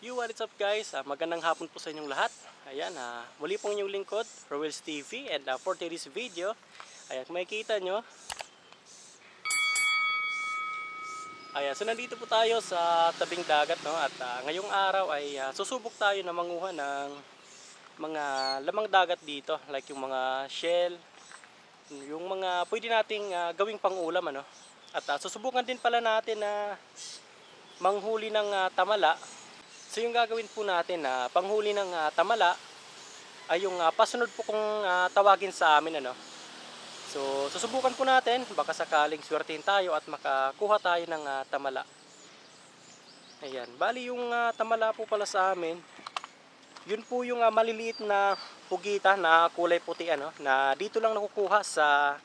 What is up guys? Magandang hapon po sa inyong lahat. Ayan, muli pong inyong lingkod, Rowells TV, and for today's video, ayan, kung makikita nyo, ayan, so nandito po tayo sa tabing dagat, no? At ngayong araw ay susubok tayo na manguha ng mga lamang dagat dito, like yung mga shell, yung mga pwede nating gawing pangulam, ano? At susubukan din pala natin na manghuli ng tamala. So yung gagawin po natin na panghuli ng tamala ay yung pasunod po kung tawagin sa amin, ano. So susubukan po natin, baka sakaling swertihin tayo at makakuha tayo ng tamala. Ayan, bali yung tamala po pala sa amin, yun po yung maliliit na pugita na kulay puti, ano, na dito lang nakukuha sa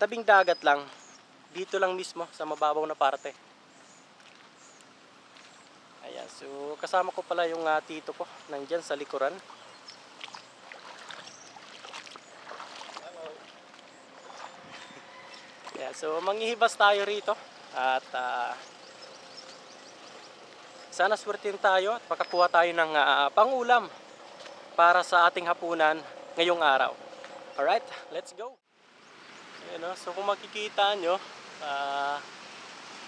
tabing dagat lang, dito lang mismo sa mababaw na parte. Ayan, so kasama ko pala yung tito ko, nandyan sa likuran. Ayan, so manghihibas tayo rito at sana swertin tayo at makakuha tayo ng pangulam para sa ating hapunan ngayong araw. Alright, let's go! Ayan, so kung makikita nyo,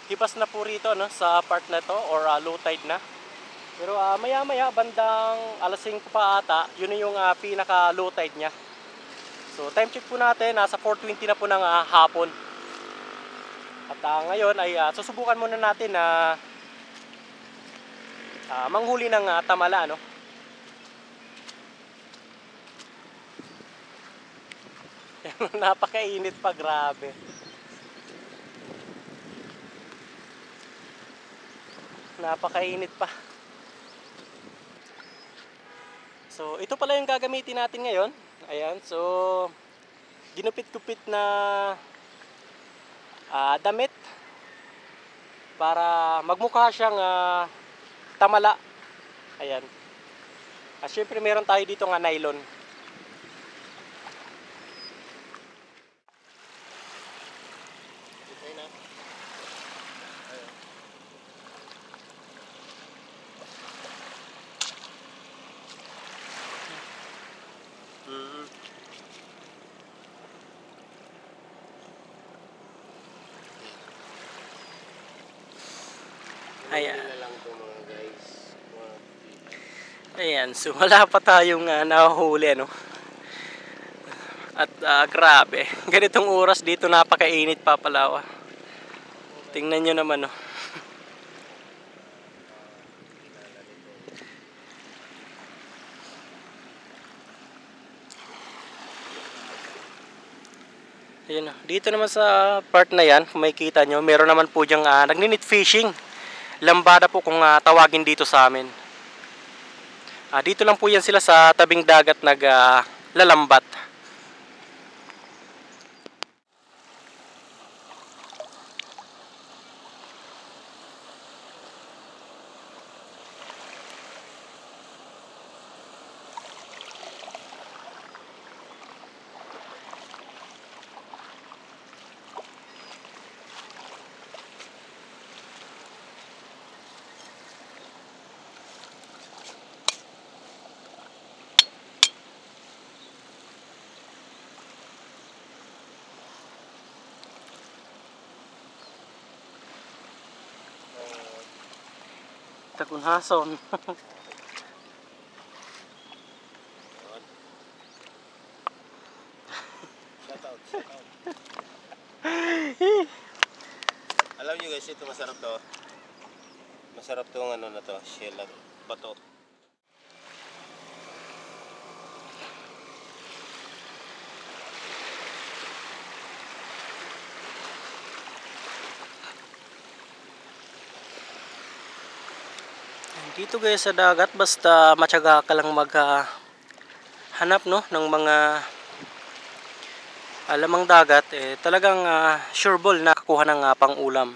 hibas na po rito, no, sa part na to, or low tide na. Pero maya maya bandang alas 5 pa ata, yun yung pinaka low tide nya. So time check po natin, nasa 4:20 na po ng hapon. At ngayon ay susubukan muna natin na manghuli ng tamala, no. Napakainit pa, grabe. Napakainit pa. So ito pala yung gagamitin natin ngayon. Ayan, so ginupit-gupit na damit para magmukha siyang tamala. Ayan. Syempre meron tayo dito nga nylon. Ayan. Ayan, so wala pa tayong nahuli, ano. At grabe, ganitong oras dito napakainit pa pala. Tingnan nyo naman, no. Ayan, dito naman sa part na yan, kung makikita nyo, meron naman po dyang nagninit fishing. Lambada po kung tawagin dito sa amin. Dito lang po yan sila sa tabing dagat naglalambat. Takunhason. Alam nyo guys, ito masarap to. Masarap tong ano na to, shell at bato. Dito guys sa dagat, basta matyaga ka lang hanap, no, ng mga lamang dagat, talagang sure ball na kukuha ng pang-ulam.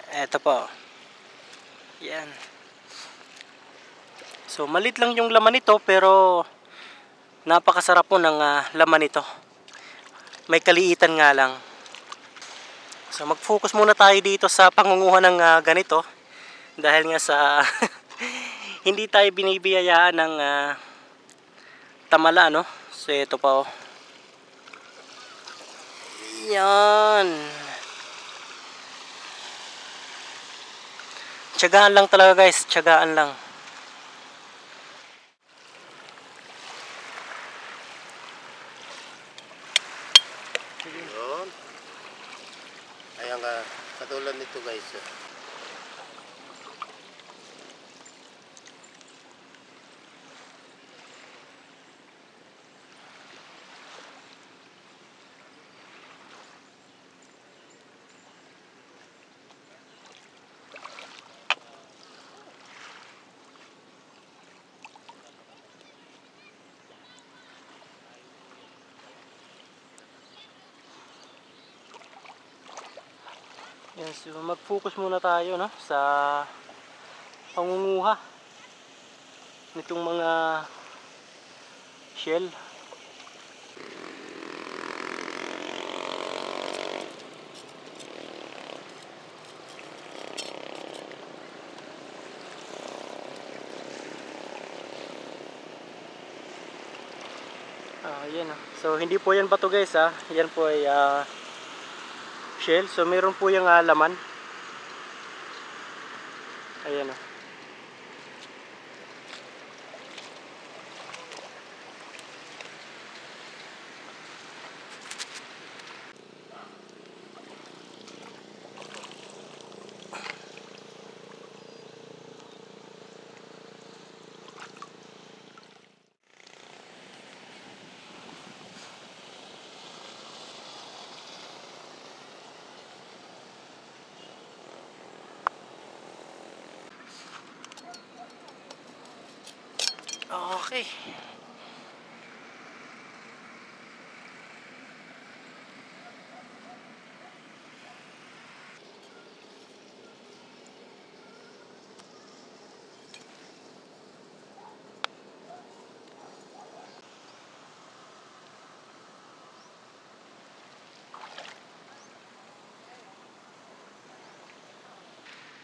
Eto po. Yan. So malit lang yung laman nito, pero napakasarap po ng laman nito. May kaliitan nga lang. So mag-focus muna tayo dito sa pangunguha ng ganito Dahil nga sa hindi tayo binibiyayaan ng tamala, no? So ito pa, oh. Yan. Tiyagaan lang talaga, guys. Tiyagaan lang. Yun. Ayan nga, katulad nito guys. Yan, so mag-focus muna tayo, no, sa pangunguha nitong mga shell. Yan, so hindi po yan bato, guys, yan po ay shell. So meron po yung laman. Ayan, okay.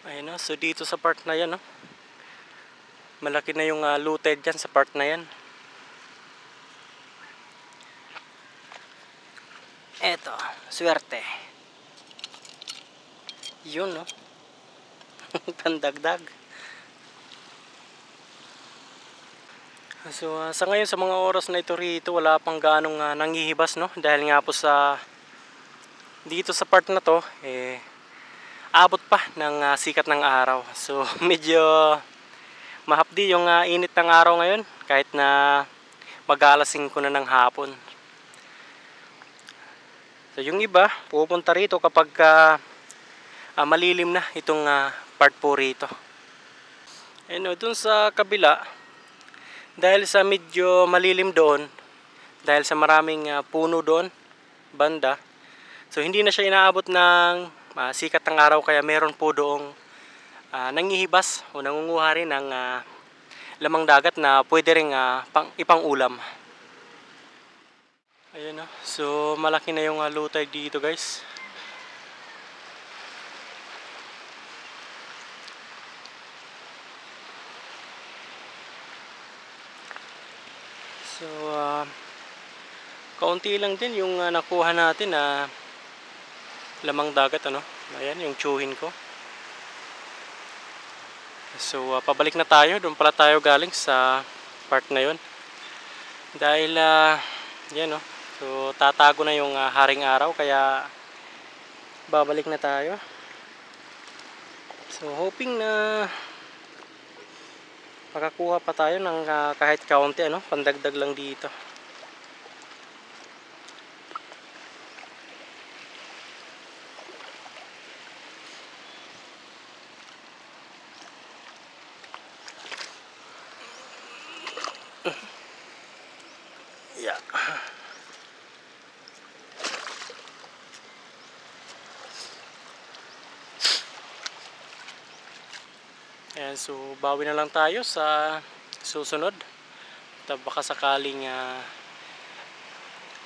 Ayun, so dito sa part na yan, malaki na yung looted dyan sa part na yan. Eto, swerte. Yun, no? Pandagdag. So sa ngayon, sa mga oras na ito rito, wala pang ganong nanghihibas, no? Dahil nga po sa dito sa part na to, abot pa ng sikat ng araw. So medyo mahapdi yung init ng araw ngayon, kahit na mag-alasing ko na ng hapon. So yung iba pupunta rito kapag malilim na itong part po rito. Dun sa kabila, dahil sa medyo malilim doon, dahil sa maraming puno doon banda, so hindi na siya inaabot ng sikat ng araw, kaya meron po doong nangihibas o nangunguha rin ng lamang dagat na pwede rin ipang ulam. Ayun, so malaki na yung low tide dito, guys. So kaunti lang din yung nakuha natin na lamang dagat, ayan yung tsuhin ko. So pabalik na tayo, doon pala tayo galing sa part na yon. Dahil yan, so tatago na yung haring araw, kaya babalik na tayo. So hoping na makakuha pa tayo ng kahit kaunti, pandagdag lang dito. Yeah. Ayan, so bawi na lang tayo sa susunod. Baka sakaling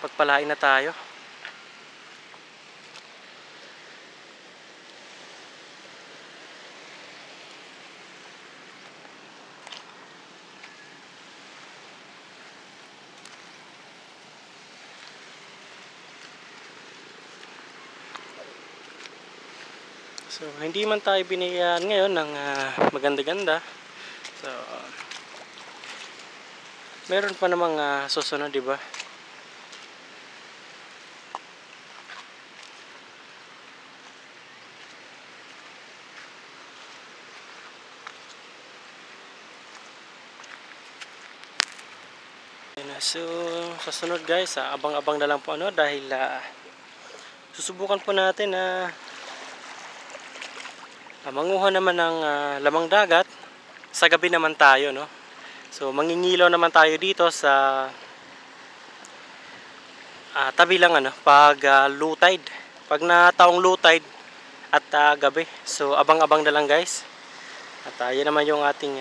pagpalain na tayo. So hindi man tayo binigyan ngayon ng maganda-ganda. So meron pa namang susunod, di ba? So, sa sunod guys, abang-abang na lang po dahil susubukan po natin na manguha naman ng lamang dagat. Sa gabi naman tayo, no? So, mangingilaw naman tayo dito sa tabi lang pag low tide. Pag na taong low tide at gabi. So, abang-abang na lang guys. At yan naman yung ating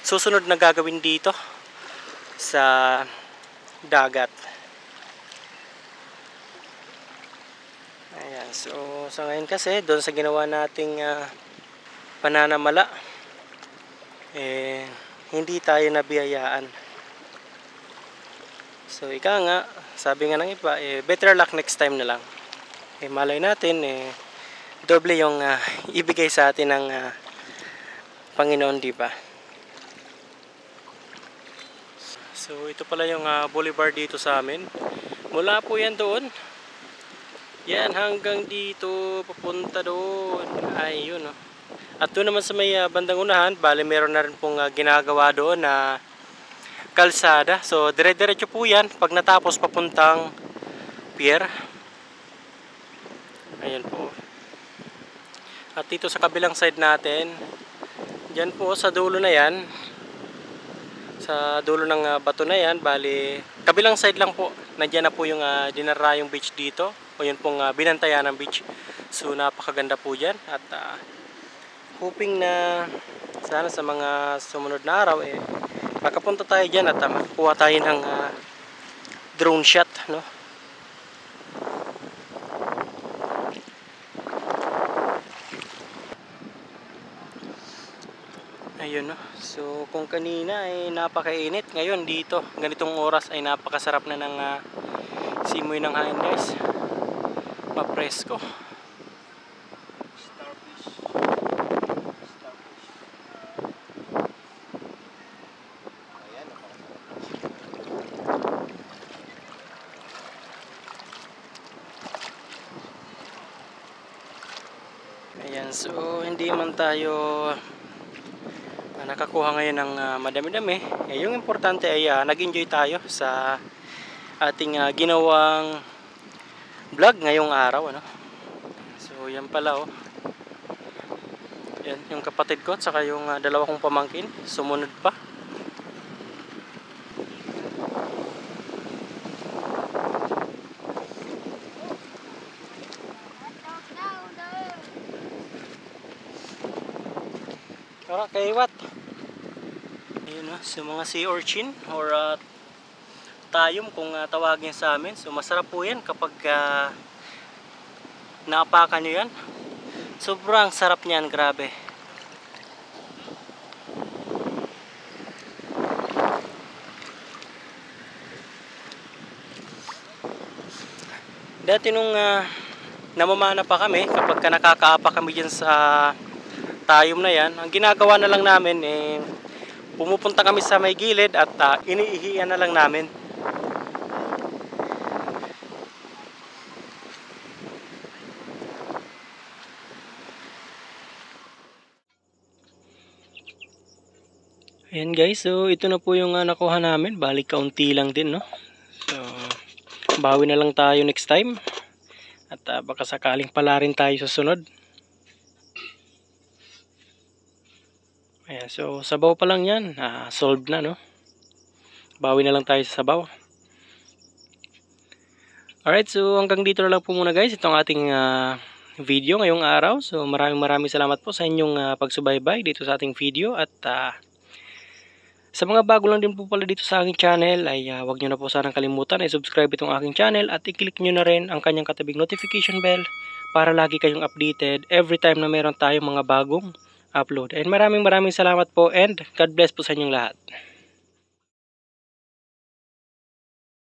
susunod na gagawin dito sa dagat. Ayan, so sa ngayon kasi doon sa ginawa nating pananamala hindi tayo nabiyayaan. So ika nga, sabi nga ng iba, better luck next time na lang. Malay natin doble yung ibigay sa atin ng Panginoon, di ba? So ito pala yung boulevard dito sa amin. Mula po yan doon. Yan hanggang dito papunta doon. Ay yun. At doon naman sa may bandang unahan, bale meron na rin pong ginagawa doon na kalsada. So dire-diretso po yan pag natapos papuntang pier. Ayan po. At dito sa kabilang side natin, dyan po sa dulo na yan, sa dulo ng bato na yan, bali kabilang side lang po, nandiyan na po yung Dinarayong Beach dito, o yun pong Binantayan ng beach. So napakaganda po dyan, at hoping na sana sa mga sumunod na araw makapunta tayo dyan at makakuha tayo ng drone shot, no? Ayun, no? So kung kanina ay napakainit, ngayon dito ganitong oras ay napakasarap na ng simoy ng hangin guys. Mapresko. Starfish. Ayan, Ayan, so hindi man tayo nakakuha ngayon ng madami-dami. Yung importante ay nag-enjoy tayo sa ating ginawang vlog ngayong araw, So yan pala, yan yung kapatid ko at saka yung dalawa kong pamangkin sumunod pa. Okay, what? Ayun, so mga sea urchin or tayom kung tawagin sa amin. So masarap po yan kapag naapakan nyo yan. Sobrang sarap niyan, grabe. Dati nung namamana pa kami, kapag nakakaapa kami dyan sa tayom na yan, ang ginagawa na lang namin pumupunta kami sa may gilid at iniihian na lang namin. Ayan guys, so ito na po yung nakuha namin. Balik kaunti lang din, no? So bawi na lang tayo next time. At baka sakaling pala rin tayo sa sunod. Ayan, so sabaw pa lang yan, solved na, no? Bawi na lang tayo sa sabaw. Alright, so hanggang dito na lang po muna guys itong ating video ngayong araw. So maraming salamat po sa inyong pagsubaybay dito sa ating video. At sa mga bago lang din po pala dito sa aking channel ay huwag nyo na po sanang kalimutan ay subscribe itong aking channel at i-click nyo na rin ang kanyang katabing notification bell para lagi kayong updated every time na meron tayong mga bagong upload. And maraming salamat po and God bless po sa inyong lahat.